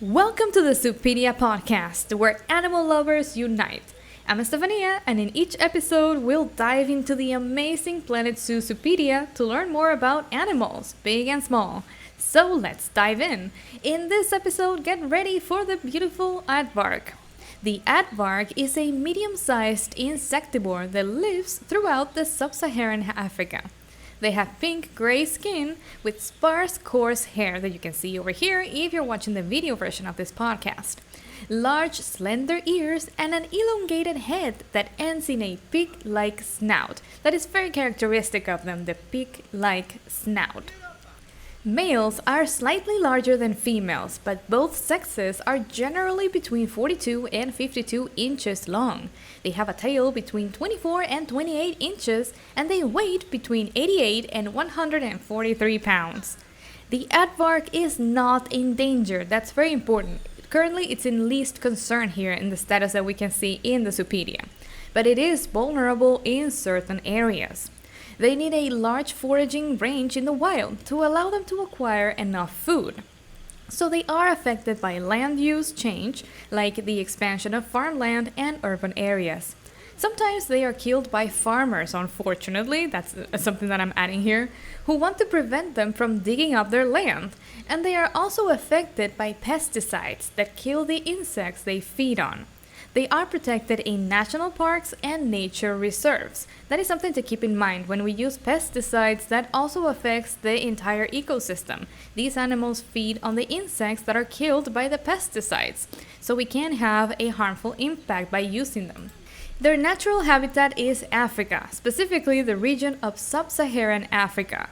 Welcome to the Zoopedia Podcast, where animal lovers unite. I'm Estefania, and in each episode, we'll dive into the amazing Planet Zoo Zoopedia to learn more about animals, big and small. So let's dive in. In this episode, get ready for the beautiful Aardvark. The aardvark is a medium-sized insectivore that lives throughout the sub-Saharan Africa. They have pink-gray skin with sparse, coarse hair that you can see over here if you're watching the video version of this podcast. Large, slender ears and an elongated head that ends in a pig-like snout. That is very characteristic of them, the pig-like snout. Males are slightly larger than females, but both sexes are generally between 42 and 52 inches long. They have a tail between 24 and 28 inches, and they weigh between 88 and 143 pounds. The aardvark is not endangered. That's very important. Currently, it's in least concern here in the status that we can see in the Zoopedia, but it is vulnerable in certain areas. They need a large foraging range in the wild to allow them to acquire enough food. So they are affected by land use change, like the expansion of farmland and urban areas. Sometimes they are killed by farmers, unfortunately, that's something that I'm adding here, who want to prevent them from digging up their land. And they are also affected by pesticides that kill the insects they feed on. They are protected in national parks and nature reserves. That is something to keep in mind when we use pesticides. That also affects the entire ecosystem. These animals feed on the insects that are killed by the pesticides, so we can have a harmful impact by using them. Their natural habitat is Africa, specifically the region of sub-Saharan Africa.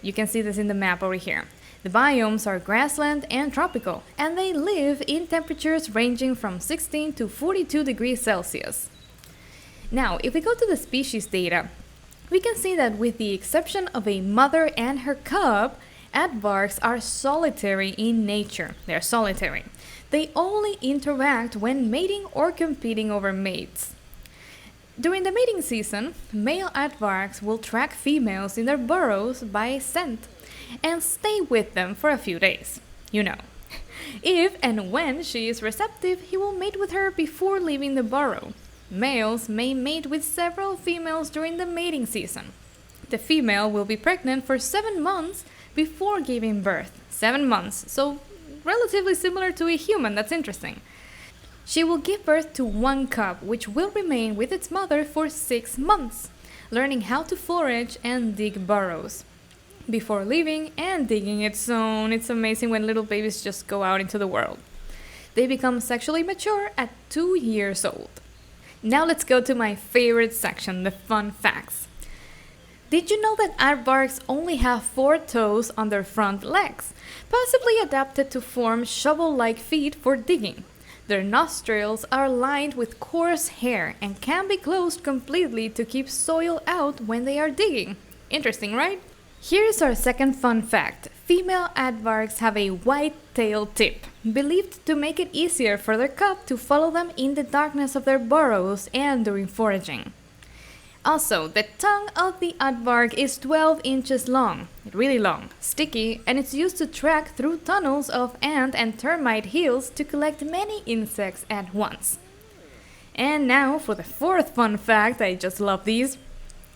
You can see this in the map over here. The biomes are grassland and tropical, and they live in temperatures ranging from 16 to 42 degrees Celsius. Now, if we go to the species data, we can see that with the exception of a mother and her cub, aardvarks are solitary in nature. They are solitary. They only interact when mating or competing over mates. During the mating season, male aardvarks will track females in their burrows by scent and stay with them for a few days. If and when she is receptive, he will mate with her before leaving the burrow. Males may mate with several females during the mating season. The female will be pregnant for 7 months before giving birth. 7 months, so relatively similar to a human. That's interesting. She will give birth to one cub, which will remain with its mother for 6 months, learning how to forage and dig burrows before leaving and digging its own. It's amazing when little babies just go out into the world. They become sexually mature at 2 years old. Now let's go to my favorite section, the fun facts. Did you know that aardvarks only have 4 toes on their front legs, possibly adapted to form shovel-like feet for digging? Their nostrils are lined with coarse hair and can be closed completely to keep soil out when they are digging. Interesting, right? Here's our second fun fact. Female aardvarks have a white tail tip, believed to make it easier for their cub to follow them in the darkness of their burrows and during foraging. Also, the tongue of the aardvark is 12 inches long, really long, sticky, and it's used to track through tunnels of ant and termite hills to collect many insects at once. And now for the fourth fun fact, I just love these.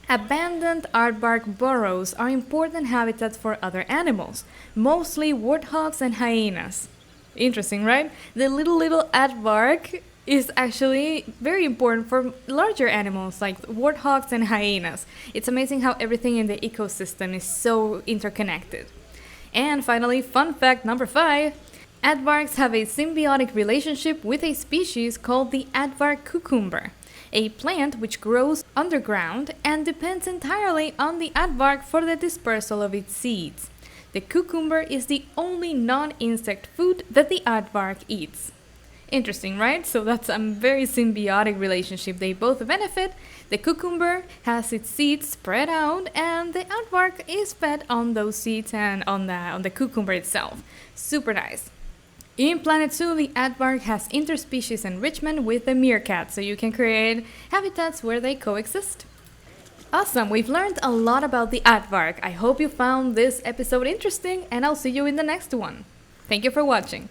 Abandoned aardvark burrows are important habitats for other animals, mostly warthogs and hyenas. Interesting, right? The little aardvark is actually very important for larger animals like warthogs and hyenas. It's amazing how everything in the ecosystem is so interconnected. And finally, fun fact number 5. Aardvarks have a symbiotic relationship with a species called the aardvark cucumber, a plant which grows underground and depends entirely on the aardvark for the dispersal of its seeds. The cucumber is the only non-insect food that the aardvark eats. Interesting, right? So that's a very symbiotic relationship. They both benefit. The cucumber has its seeds spread out, and the aardvark is fed on those seeds and on the cucumber itself. Super nice. In Planet Zoo, the aardvark has interspecies enrichment with the meerkat, so you can create habitats where they coexist. Awesome, we've learned a lot about the aardvark. I hope you found this episode interesting, and I'll see you in the next one. Thank you for watching.